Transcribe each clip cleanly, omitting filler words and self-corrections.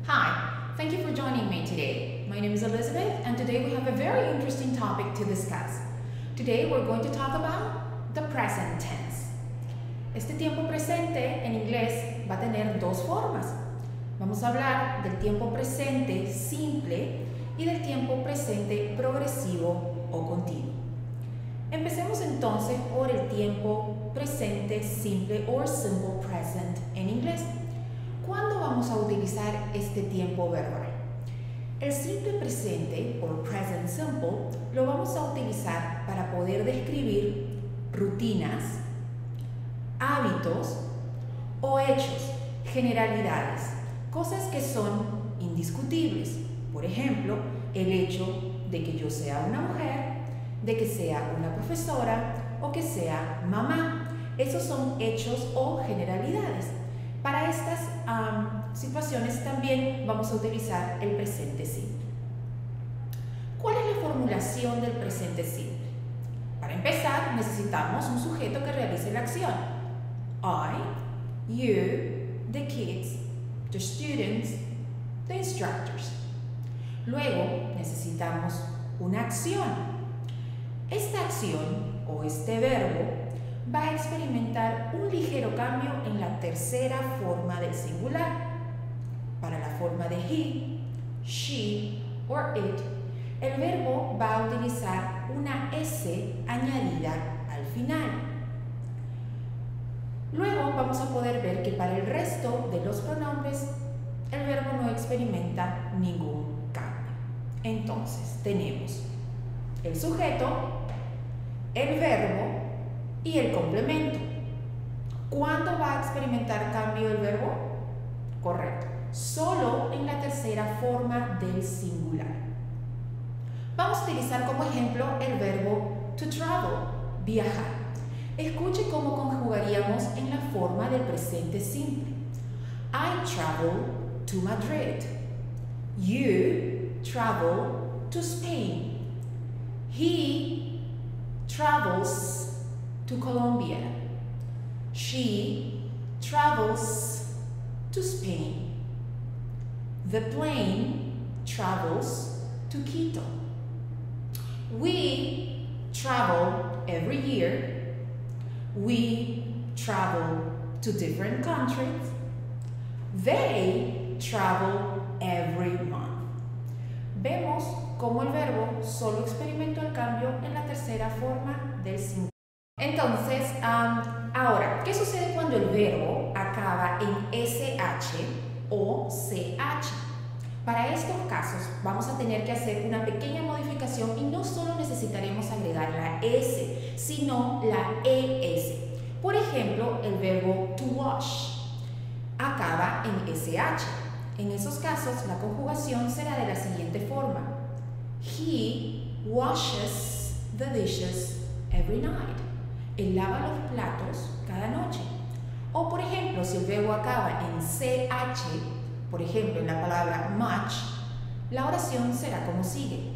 Hi, thank you for joining me today. My name is Elizabeth and today we have a very interesting topic to discuss. Today we're going to talk about the present tense. Este tiempo presente en inglés va a tener dos formas. Vamos a hablar del tiempo presente simple y del tiempo presente progresivo o continuo. Empecemos entonces por el tiempo presente simple o simple present en inglés. ¿Cuándo vamos a utilizar este tiempo verbal? El simple presente o present simple lo vamos a utilizar para poder describir rutinas, hábitos o hechos, generalidades, cosas que son indiscutibles. Por ejemplo, el hecho de que yo sea una mujer, de que sea una profesora o que sea mamá. Esos son hechos o generalidades. Para estas situaciones también vamos a utilizar el presente simple. ¿Cuál es la formulación del presente simple? Para empezar, necesitamos un sujeto que realice la acción. I, you, the kids, the students, the instructors. Luego necesitamos una acción. Esta acción o este verbo va a experimentar un ligero cambio en la tercera forma del singular. Para la forma de he, she or it, el verbo va a utilizar una S añadida al final. Luego vamos a poder ver que para el resto de los pronombres el verbo no experimenta ningún cambio. Entonces tenemos el sujeto, el verbo y el complemento. ¿Cuándo va a experimentar cambio el verbo? Correcto, solo en la tercera forma del singular. Vamos a utilizar como ejemplo el verbo to travel, viajar. Escuche cómo conjugaríamos en la forma del presente simple. I travel to Madrid. You travel to Spain. He travels to Colombia. She travels to Spain. The plane travels to Quito. We travel every year. We travel to different countries. They travel every month. Vemos cómo el verbo solo experimentó el cambio en la tercera forma del singular. Entonces, ahora, ¿qué sucede cuando el verbo acaba en SH o CH? Para estos casos vamos a tener que hacer una pequeña modificación y no solo necesitaremos agregar la S, sino la ES. Por ejemplo, el verbo to wash acaba en SH. En esos casos, la conjugación será de la siguiente forma. He washes the dishes every night. Él lava los platos cada noche. O, por ejemplo, si el verbo acaba en CH, por ejemplo, en la palabra match, la oración será como sigue.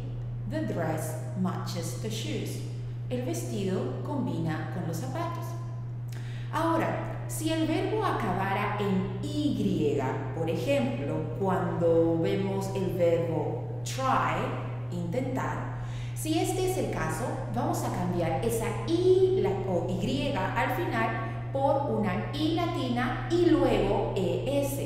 The dress matches the shoes. El vestido combina con los zapatos. Ahora, si el verbo acabara en Y, por ejemplo, cuando vemos el verbo try, intentar, si este es el caso, vamos a cambiar esa I o Y al final por una I latina y luego ES.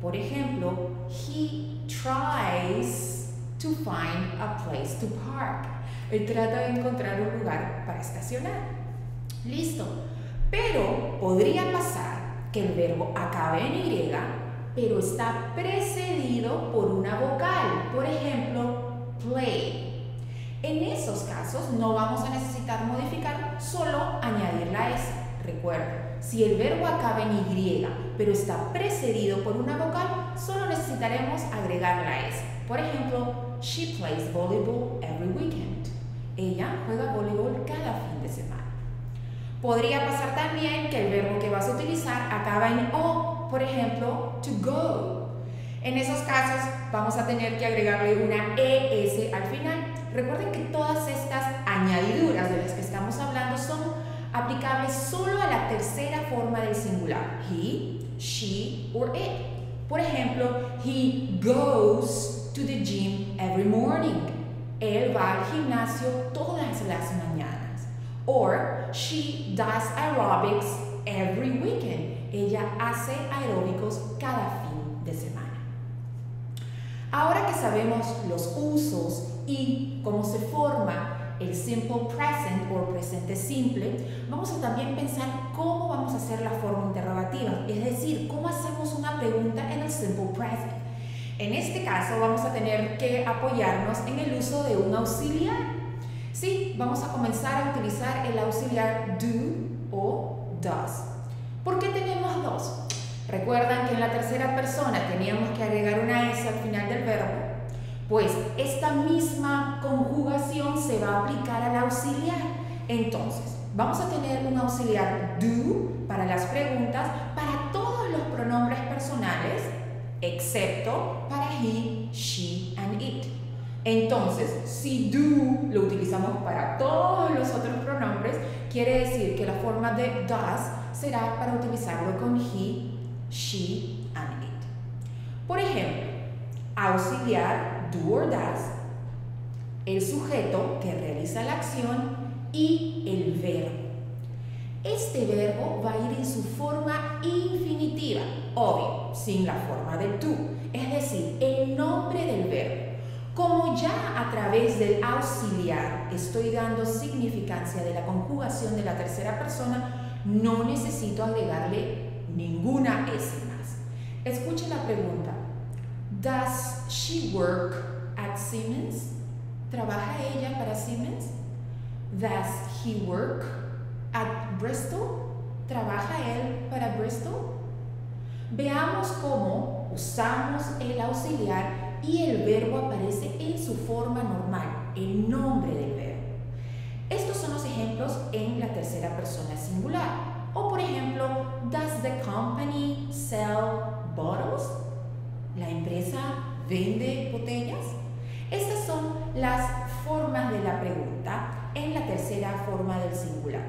Por ejemplo, he tries to find a place to park. Él trata de encontrar un lugar para estacionar. Listo. Pero podría pasar que el verbo acabe en Y, pero está precedido por una vocal. Por ejemplo, play. En esos casos no vamos a necesitar modificar, solo añadir la S. Recuerda, si el verbo acaba en Y, pero está precedido por una vocal, solo necesitaremos agregar la S. Por ejemplo, she plays volleyball every weekend. Ella juega voleibol cada fin de semana. Podría pasar también que el verbo que vas a utilizar acaba en O, por ejemplo, to go. En esos casos vamos a tener que agregarle una ES al final. Recuerden que todas estas añadiduras de las que estamos hablando son aplicables solo a la tercera forma del singular, he, she or it. Por ejemplo, he goes to the gym every morning. Él va al gimnasio todas las mañanas. Or she does aerobics every weekend. Ella hace aeróbicos cada fin de semana. Ahora que sabemos los usos y cómo se forma el simple present o presente simple, vamos a también pensar cómo vamos a hacer la forma interrogativa, es decir, cómo hacemos una pregunta en el simple present. En este caso vamos a tener que apoyarnos en el uso de un auxiliar. Sí, vamos a comenzar a utilizar el auxiliar do o does. ¿Por qué tenemos dos? ¿Recuerdan que en la tercera persona teníamos que agregar una S al final del verbo? Pues esta misma conjugación se va a aplicar al auxiliar. Entonces, vamos a tener un auxiliar do para las preguntas para todos los pronombres personales, excepto para he, she and it. Entonces, si do lo utilizamos para todos los otros pronombres, quiere decir que la forma de does será para utilizarlo con he, she and it. Por ejemplo, auxiliar do or does, el sujeto que realiza la acción y el verbo. Este verbo va a ir en su forma infinitiva, obvio, sin la forma del to, es decir, el nombre del verbo. Como ya a través del auxiliar estoy dando significancia de la conjugación de la tercera persona, no necesito agregarle ninguna S más. Escuche la pregunta. Does she work at Siemens? ¿Trabaja ella para Siemens? Does he work at Bristol? ¿Trabaja él para Bristol? Veamos cómo usamos el auxiliar y el verbo aparece en su forma normal, el nombre del verbo. Estos son los ejemplos en la tercera persona singular. O por ejemplo, does the company sell bottles? ¿La empresa vende botellas? Estas son las formas de la pregunta en la tercera forma del singular.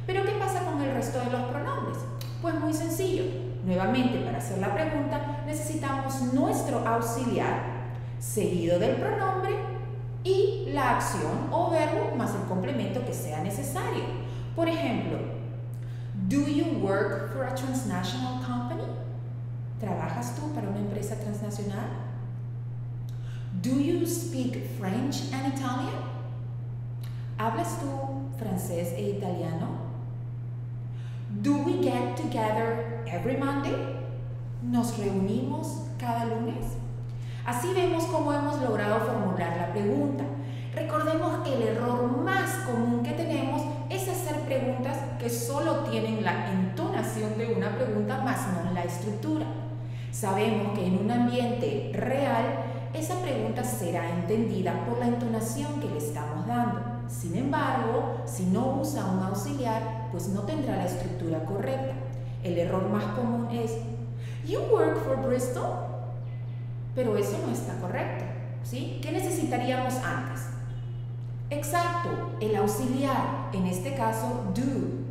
¿Pero qué pasa con el resto de los pronombres? Pues muy sencillo. Nuevamente, para hacer la pregunta, necesitamos nuestro auxiliar seguido del pronombre y la acción o verbo más el complemento que sea necesario. Por ejemplo, do you work for a transnational company? ¿Trabajas tú para una empresa transnacional? Do you speak French and Italian? ¿Hablas tú francés e italiano? Do we get together every Monday? ¿Nos reunimos cada lunes? Así vemos cómo hemos logrado formular la pregunta. Recordemos que el error más común que tenemos es hacer preguntas que solo tienen la entonación de una pregunta más no la estructura. Sabemos que en un ambiente real esa pregunta será entendida por la entonación que le estamos dando. Sin embargo, si no usa un auxiliar, pues no tendrá la estructura correcta. El error más común es "You work for Bristol?" Pero eso no está correcto, ¿sí? ¿Qué necesitaríamos antes? Exacto, el auxiliar, en este caso do.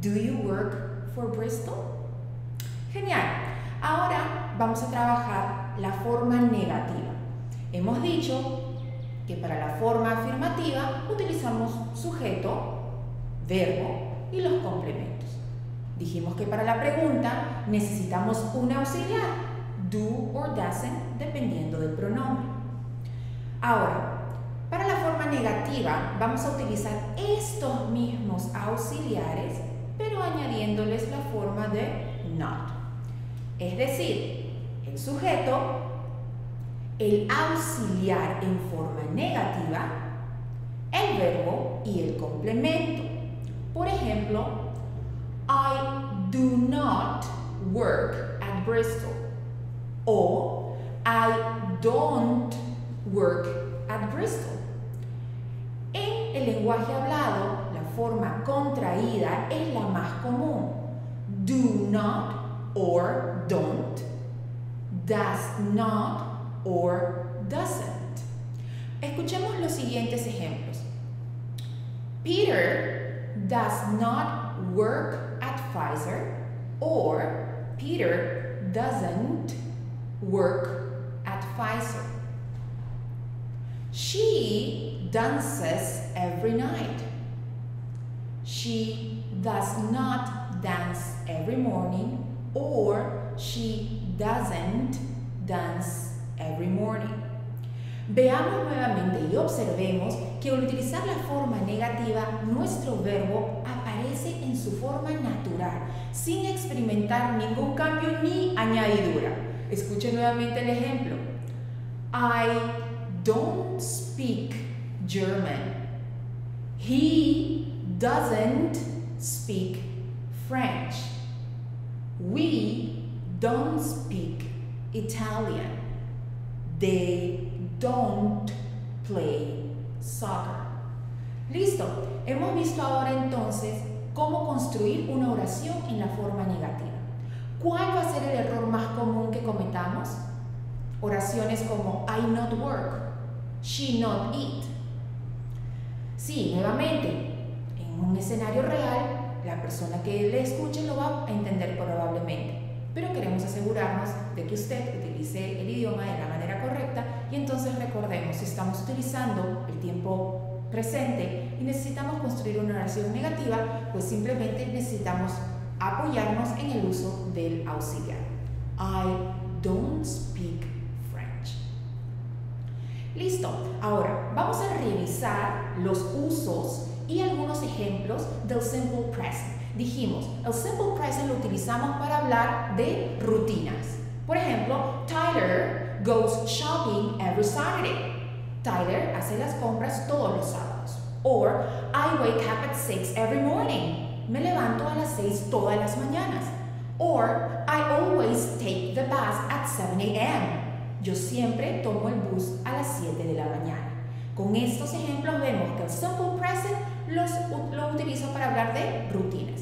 Do you work for Bristol? Genial. Ahora vamos a trabajar la forma negativa. Hemos dicho que para la forma afirmativa utilizamos sujeto, verbo y los complementos. Dijimos que para la pregunta necesitamos un auxiliar, do or doesn't, dependiendo del pronombre. Ahora, para la forma negativa vamos a utilizar estos mismos auxiliares, pero añadiéndoles la forma de not. Es decir, el sujeto, el auxiliar en forma negativa, el verbo y el complemento. Por ejemplo, I do not work at Bristol. O I don't work at Bristol. En el lenguaje hablado, la forma contraída es la más común. Do not or don't, does not or doesn't. Escuchemos los siguientes ejemplos. Peter does not work at Pfizer, or Peter doesn't work at Pfizer. She dances every night. She does not dance every morning, or she doesn't dance every morning. Veamos nuevamente y observemos que al utilizar la forma negativa, nuestro verbo aparece en su forma natural, sin experimentar ningún cambio ni añadidura. Escuchen nuevamente el ejemplo. I don't speak German. He doesn't speak French. We don't speak Italian. They don't play soccer. Listo. Hemos visto ahora entonces cómo construir una oración en la forma negativa. ¿Cuál va a ser el error más común que cometamos? Oraciones como I not work, she not eat. Sí, nuevamente, en un escenario real, la persona que le escuche lo va a entender probablemente, pero queremos asegurarnos de que usted utilice el idioma de la manera correcta y entonces recordemos, si estamos utilizando el tiempo presente y necesitamos construir una oración negativa, pues simplemente necesitamos apoyarnos en el uso del auxiliar. I don't speak French. Listo. Ahora, vamos a revisar los usos y algunos ejemplos del simple present. Dijimos, el simple present lo utilizamos para hablar de rutinas. Por ejemplo, Tyler goes shopping every Saturday. Tyler hace las compras todos los sábados. Or, I wake up at 6 every morning. Me levanto a las 6 todas las mañanas. Or, I always take the bus at 7 a.m. Yo siempre tomo el bus a las 7 de la mañana. Con estos ejemplos vemos que el simple present lo utilizo para hablar de rutinas.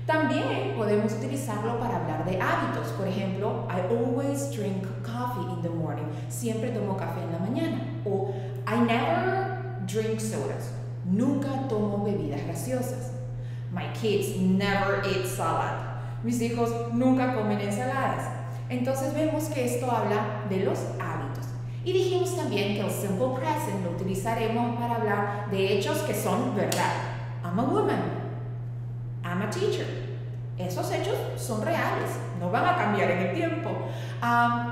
También podemos utilizarlo para hablar de hábitos. Por ejemplo, I always drink coffee in the morning. Siempre tomo café en la mañana. O I never drink sodas. Nunca tomo bebidas gaseosas. My kids never eat salad. Mis hijos nunca comen ensaladas. Entonces vemos que esto habla de los hábitos. Y dijimos también que el simple present lo utilizaremos para hablar de hechos que son verdad. I'm a woman. I'm a teacher. Esos hechos son reales, no van a cambiar en el tiempo.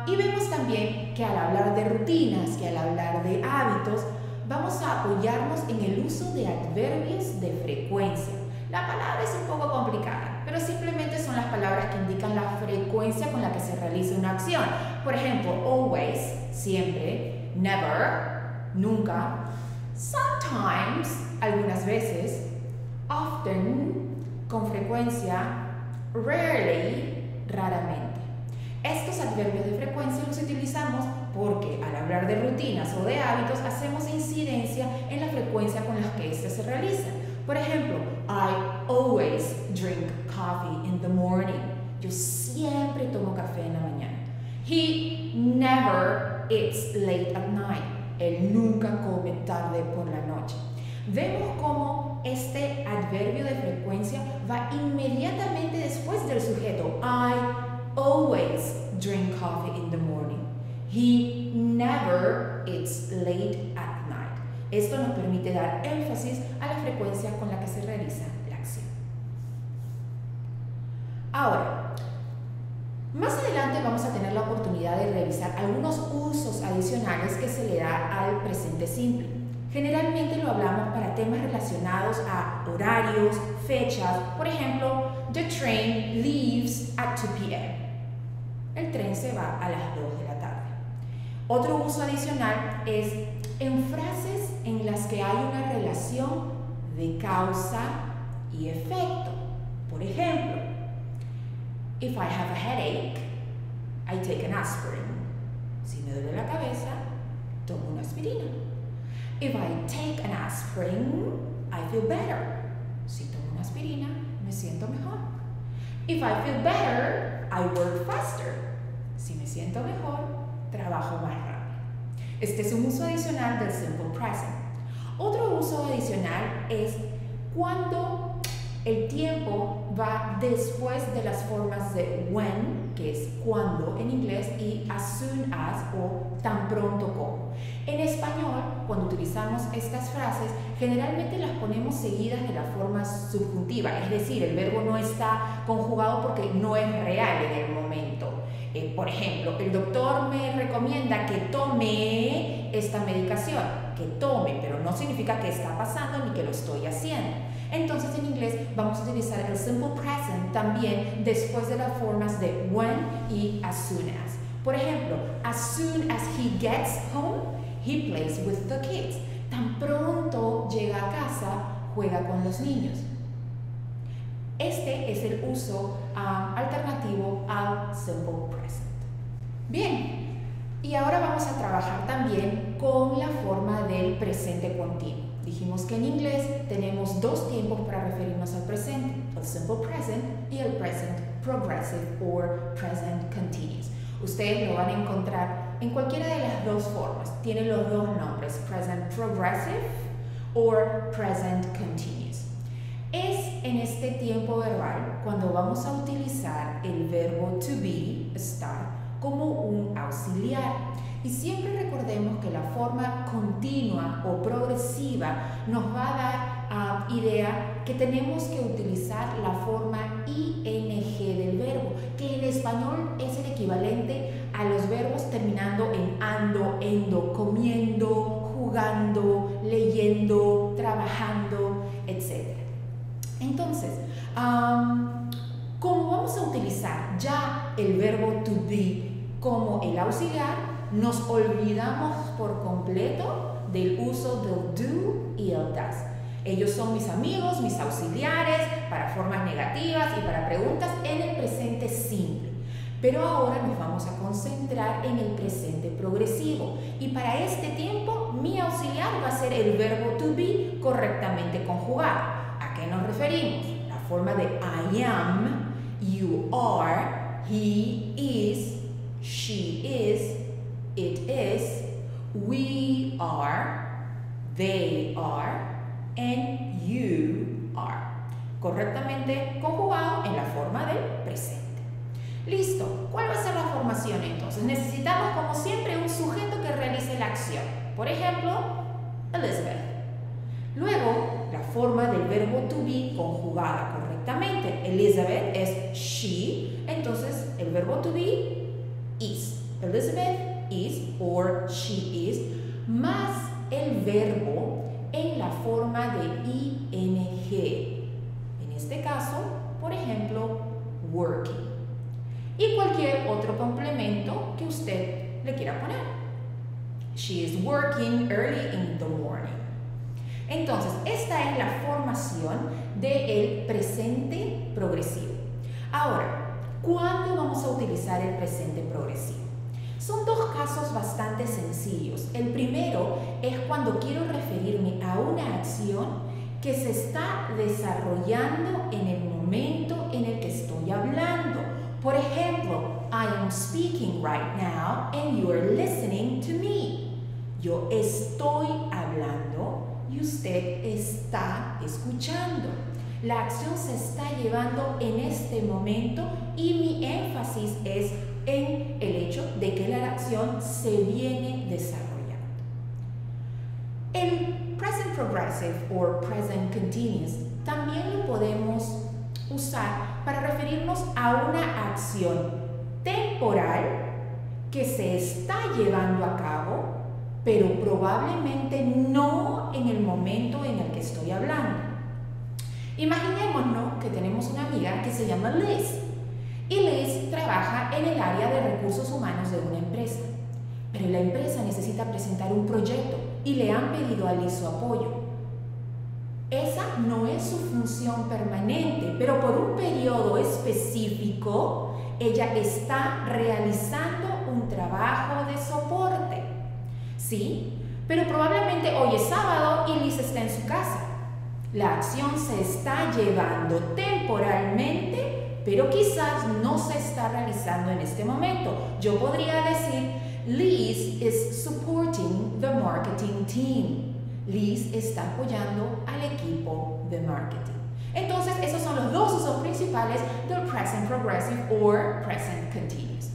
Y vemos también que al hablar de rutinas, que al hablar de hábitos, vamos a apoyarnos en el uso de adverbios de frecuencia. La palabra es un poco complicada, pero simplemente son las palabras que indican la frecuencia con la que se realiza una acción. Por ejemplo, always, siempre, never, nunca, sometimes, algunas veces, often, con frecuencia, rarely, raramente. Estos adverbios de frecuencia los utilizamos porque al hablar de rutinas o de hábitos hacemos incidencia en la frecuencia con la que éste se realiza. Por ejemplo, I always drink coffee in the morning. Yo siempre tomo café en la mañana. He never eats late at night. Él nunca come tarde por la noche. Vemos cómo este adverbio de frecuencia va inmediatamente después del sujeto. I always drink coffee in the morning. He never eats late at night. Esto nos permite dar énfasis a la frecuencia con la que se realiza la acción. Ahora, más adelante vamos a tener la oportunidad de revisar algunos usos adicionales que se le da al presente simple. Generalmente lo hablamos para temas relacionados a horarios, fechas. Por ejemplo, the train leaves at 2 p.m. El tren se va a las 2 de la tarde. Otro uso adicional es en frases en las que hay una relación de causa y efecto. Por ejemplo, if I have a headache, I take an aspirin. Si me duele la cabeza, tomo una aspirina. If I take an aspirin, I feel better. Si tomo una aspirina, me siento mejor. If I feel better, I work faster. Si me siento mejor, trabajo más rápido. Este es un uso adicional del simple present. Otro uso adicional es cuando el tiempo va después de las formas de when que es cuando en inglés, y as soon as, o tan pronto como. En español, cuando utilizamos estas frases, generalmente las ponemos seguidas de la forma subjuntiva, es decir, el verbo no está conjugado porque no es real en el momento. Por ejemplo, el doctor me recomienda que tome esta medicación, que tome, pero no significa que está pasando ni que lo estoy haciendo. Entonces en inglés vamos a utilizar el simple present también después de las formas de when y as soon as. Por ejemplo, as soon as he gets home, he plays with the kids. Tan pronto llega a casa, juega con los niños. Este es el uso alternativo al simple present. Bien, y ahora vamos a trabajar también con la forma del presente continuo. Dijimos que en inglés tenemos dos tiempos para referirnos al presente, el simple present y el present progressive o present continuous. Ustedes lo van a encontrar en cualquiera de las dos formas. Tiene los dos nombres, present progressive o present continuous. Es en este tiempo verbal cuando vamos a utilizar el verbo to be, estar, como un auxiliar. Y siempre recordemos que la forma continua o progresiva nos va a dar idea que tenemos que utilizar la forma ing del verbo, que en español es el equivalente a los verbos terminando en ando, endo, comiendo, jugando, leyendo, trabajando, etc. Entonces, como vamos a utilizar ya el verbo to be como el auxiliar, nos olvidamos por completo del uso del do y el does. Ellos son mis amigos, mis auxiliares para formas negativas y para preguntas en el presente simple. Pero ahora nos vamos a concentrar en el presente progresivo. Y para este tiempo, mi auxiliar va a ser el verbo to be correctamente conjugado. ¿A qué nos referimos? La forma de I am, you are, he is, she is, it is, we are, they are, and you are. Correctamente conjugado en la forma del presente. Listo. ¿Cuál va a ser la formación entonces? Necesitamos, como siempre, un sujeto que realice la acción. Por ejemplo, Elizabeth. Luego, la forma del verbo to be conjugada correctamente. Elizabeth es she, entonces el verbo to be is. Elizabeth is or she is, más el verbo en la forma de ing. En este caso, por ejemplo, working. Y cualquier otro complemento que usted le quiera poner. She is working early in the morning. Entonces, esta es la formación del presente progresivo. Ahora, ¿cuándo vamos a utilizar el presente progresivo? Son dos casos bastante sencillos. El primero es cuando quiero referirme a una acción que se está desarrollando en el momento en el que estoy hablando. Por ejemplo, I am speaking right now and you are listening to me. Yo estoy hablando y usted está escuchando. La acción se está llevando en este momento y mi énfasis es en el hecho de que la acción se viene desarrollando. El present progressive o present continuous también lo podemos usar para referirnos a una acción temporal que se está llevando a cabo, pero probablemente no en el momento en el que estoy hablando. Imaginémonos que tenemos una amiga que se llama Liz. Y Liz trabaja en el área de recursos humanos de una empresa. Pero la empresa necesita presentar un proyecto y le han pedido a Liz su apoyo. Esa no es su función permanente, pero por un periodo específico, ella está realizando un trabajo de soporte. ¿Sí? Pero probablemente hoy es sábado y Liz está en su casa. La acción se está llevando temporalmente, pero quizás no se está realizando en este momento. Yo podría decir, Liz is supporting the marketing team. Liz está apoyando al equipo de marketing. Entonces, esos son los dos usos principales del present progressive or present continuous.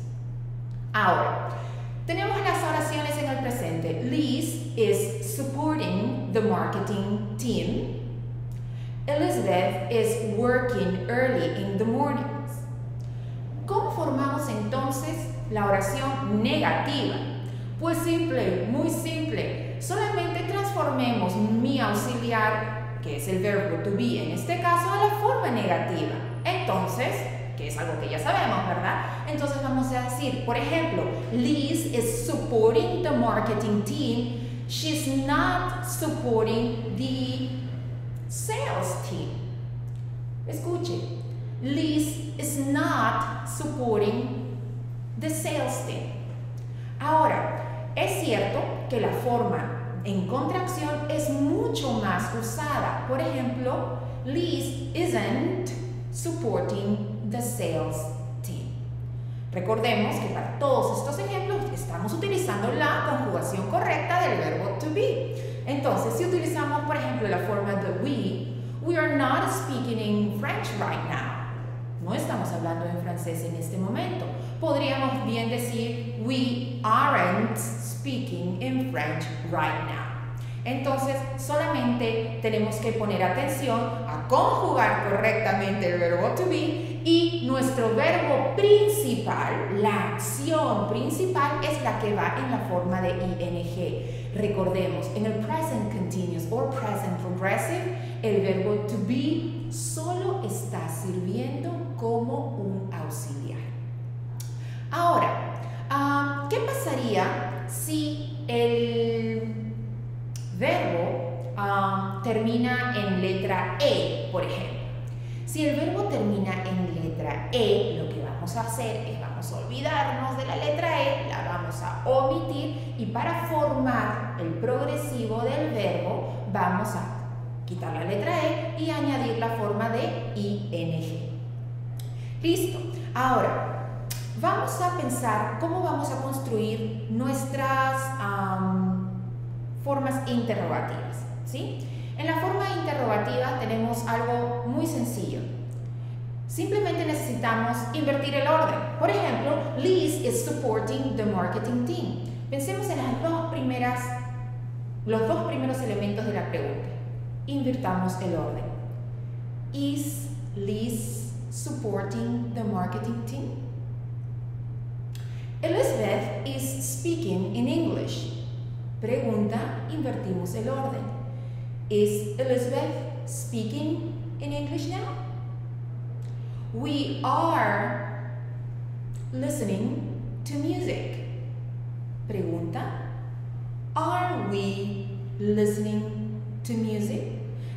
Ahora, tenemos las oraciones en el presente. Liz is supporting the marketing team. Elizabeth is working early in the mornings. ¿Cómo formamos entonces la oración negativa? Pues simple, muy simple. Solamente transformemos mi auxiliar, que es el verbo to be en este caso, a la forma negativa. Entonces, que es algo que ya sabemos, ¿verdad? Entonces vamos a decir, por ejemplo, Liz is supporting the marketing team. She's not supporting the sales team. Escuche, Liz is not supporting the sales team. Ahora, es cierto que la forma en contracción es mucho más usada. Por ejemplo, Liz isn't supporting the sales team. Recordemos que para todos estos ejemplos estamos utilizando la conjugación correcta del verbo to be. Entonces, si utilizamos, por ejemplo, la forma de we are not speaking in French right now. No estamos hablando en francés en este momento. Podríamos bien decir we aren't speaking in French right now. Entonces, solamente tenemos que poner atención a conjugar correctamente el verbo to be y nuestro verbo principal, la acción principal, es la que va en la forma de ing. Recordemos, en el present continuous o present progressive, el verbo to be solo está sirviendo como un auxiliar. Ahora, ¿qué pasaría si el verbo termina en letra E, por ejemplo? Si el verbo termina en letra E, lo que vamos a hacer es vamos a olvidarnos de la letra E, la vamos a omitir y para formar el progresivo del verbo vamos a quitar la letra E y añadir la forma de ing. Listo. Ahora, vamos a pensar cómo vamos a construir nuestras formas interrogativas, ¿sí? En la forma interrogativa tenemos algo muy sencillo. Simplemente necesitamos invertir el orden. Por ejemplo, Liz is supporting the marketing team. Pensemos en los dos primeros elementos de la pregunta. Invirtamos el orden. Is Liz supporting the marketing team? Elizabeth is speaking in English. Pregunta, invertimos el orden. Is Elizabeth speaking in English now? We are listening to music. Pregunta, are we listening to music?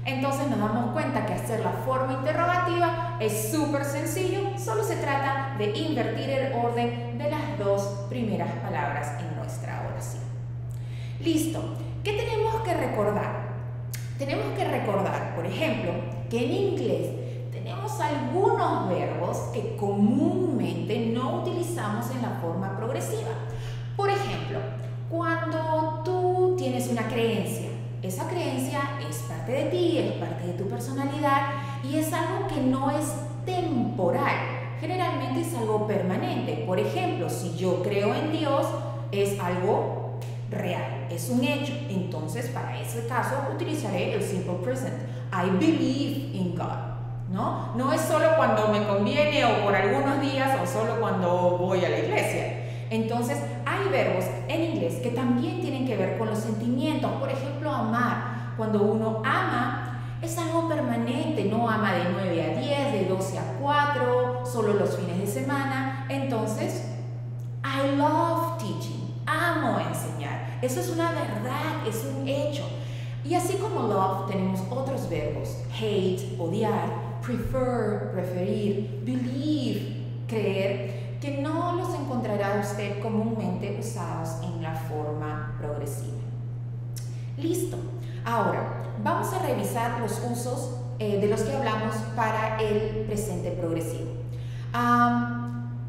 Entonces nos damos cuenta que hacer la forma interrogativa es súper sencillo, solo se trata de invertir el orden de las dos primeras palabras en nuestra oración. Listo, ¿qué tenemos que recordar? Tenemos que recordar, por ejemplo, que en inglés tenemos algunos verbos que comúnmente no utilizamos en la forma progresiva. Por ejemplo, cuando tú tienes una creencia, esa creencia es parte de ti, es parte de tu personalidad y es algo que no es temporal, generalmente es algo permanente. Por ejemplo, si yo creo en Dios, es algo real, es un hecho. Entonces, para ese caso, utilizaré el simple present. I believe in God. No es solo cuando me conviene o por algunos días o solo cuando voy a la iglesia. Entonces, hay verbos en inglés que también tienen que ver con los sentimientos. Por ejemplo, amar. Cuando uno ama, es algo permanente. No ama de 9 a 10, de 12 a 4, solo los fines de semana. Entonces, I love teaching. Amo enseñar. Eso es una verdad, es un hecho. Y así como love, tenemos otros verbos. Hate, odiar. Prefer, preferir. Believe, creer, que no los encontrará usted comúnmente usados en la forma progresiva. Listo. Ahora, vamos a revisar los usos de los que hablamos para el presente progresivo.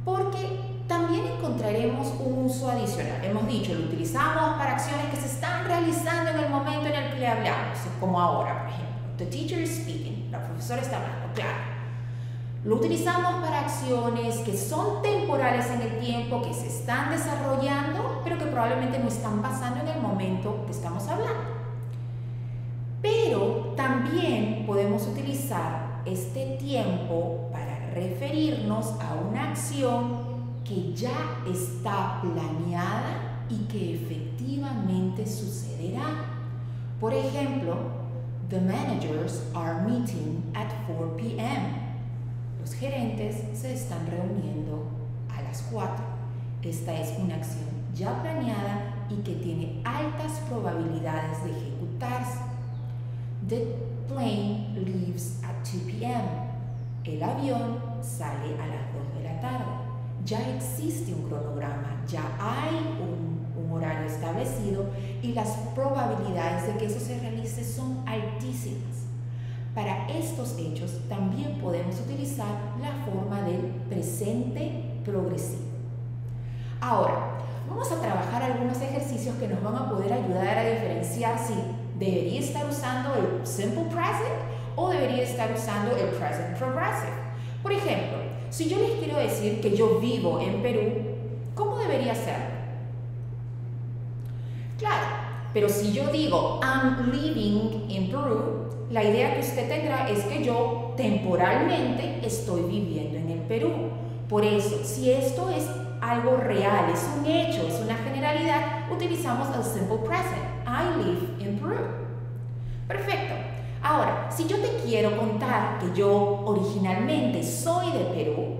Porque también encontraremos un uso adicional. Hemos dicho, lo utilizamos para acciones que se están realizando en el momento en el que le hablamos, como ahora, por ejemplo. the teacher is speaking, la profesora está hablando, claro. Lo utilizamos para acciones que son temporales en el tiempo, que se están desarrollando, pero que probablemente no están pasando en el momento que estamos hablando. Pero también podemos utilizar este tiempo para referirnos a una acción que ya está planeada y que efectivamente sucederá. Por ejemplo, the managers are meeting at 4 p.m. Los gerentes se están reuniendo a las 4. Esta es una acción ya planeada y que tiene altas probabilidades de ejecutarse. The plane leaves at 2 p.m. El avión sale a las 2 de la tarde. Ya existe un cronograma, ya hay un horario establecido y las probabilidades de que eso se realice son altísimas. Para estos hechos también podemos utilizar la forma del presente progresivo. Ahora, vamos a trabajar algunos ejercicios que nos van a poder ayudar a diferenciar si debería estar usando el simple present o debería estar usando el present progressive. Por ejemplo, si yo les quiero decir que yo vivo en Perú, ¿cómo debería ser? Claro, pero si yo digo I'm living in Peru, la idea que usted tendrá es que yo temporalmente estoy viviendo en el Perú. Por eso, si esto es algo real, es un hecho, es una generalidad, utilizamos el simple present. I live in Peru. Perfecto. Ahora, si yo te quiero contar que yo originalmente soy de Perú,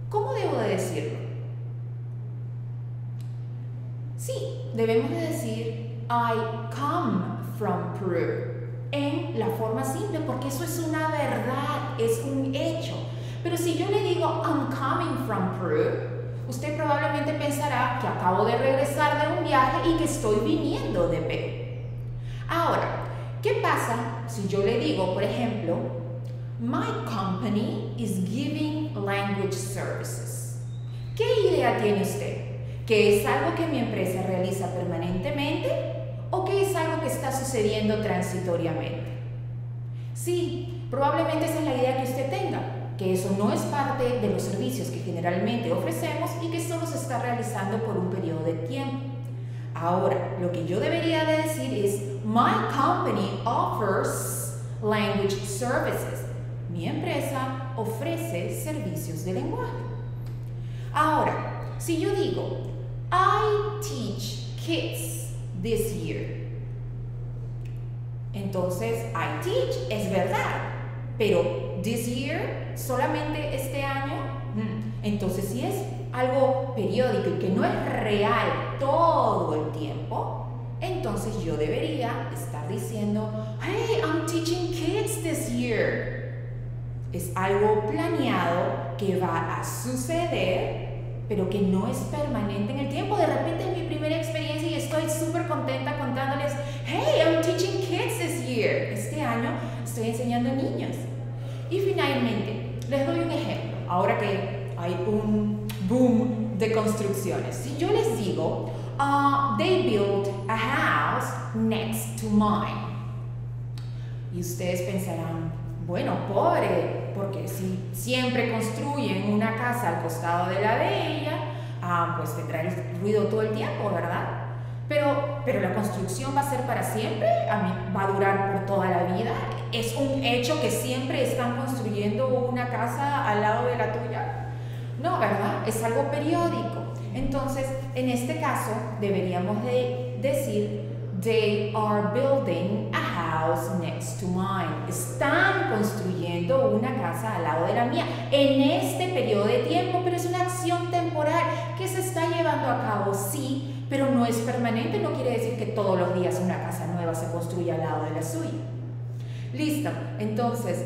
¿cómo debo de decirlo? Sí, debemos de decir I come from Peru en la forma simple porque eso es una verdad, es un hecho. Pero si yo le digo I'm coming from Peru, usted probablemente pensará que acabo de regresar de un viaje y que estoy viniendo de Perú. Ahora, ¿qué pasa si yo le digo, por ejemplo, my company is giving language services? ¿Qué idea tiene usted? ¿Que es algo que mi empresa realiza permanentemente o que es algo que está sucediendo transitoriamente? Sí, probablemente esa es la idea que usted tenga, que eso no es parte de los servicios que generalmente ofrecemos y que solo se está realizando por un periodo de tiempo. Ahora, lo que yo debería de decir es my company offers language services. Mi empresa ofrece servicios de lenguaje. Ahora, si yo digo I teach kids this year, entonces I teach es verdad, pero this year, solamente este año, entonces si es algo periódico y que no es real todo el tiempo, entonces yo debería estar diciendo hey, I'm teaching kids this year. Es algo planeado que va a suceder, pero que no es permanente en el tiempo. De repente es mi primera experiencia y estoy súper contenta contándoles hey, I'm teaching kids this year. Este año estoy enseñando niños. Y finalmente, les doy un ejemplo, ahora que hay un boom de construcciones. Si yo les digo, they built a house next to mine. Y ustedes pensarán, bueno, pobre, porque si siempre construyen una casa al costado de la de ella, pues tendrá el ruido todo el tiempo, ¿verdad? Pero la construcción va a ser para siempre, va a durar por toda la vida. Es un hecho que siempre están construyendo una casa al lado de la tuya. No, ¿verdad? Es algo periódico. Entonces, en este caso, deberíamos de decir they are building a house next to mine. Están construyendo una casa al lado de la mía en este periodo de tiempo, pero es una acción temporal que se está llevando a cabo, sí, pero no es permanente. No quiere decir que todos los días una casa nueva se construya al lado de la suya. Listo, entonces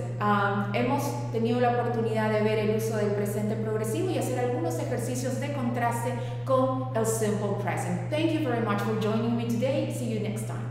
hemos tenido la oportunidad de ver el uso del presente progresivo y hacer algunos ejercicios de contraste con el simple present. Thank you very much for joining me today. See you next time.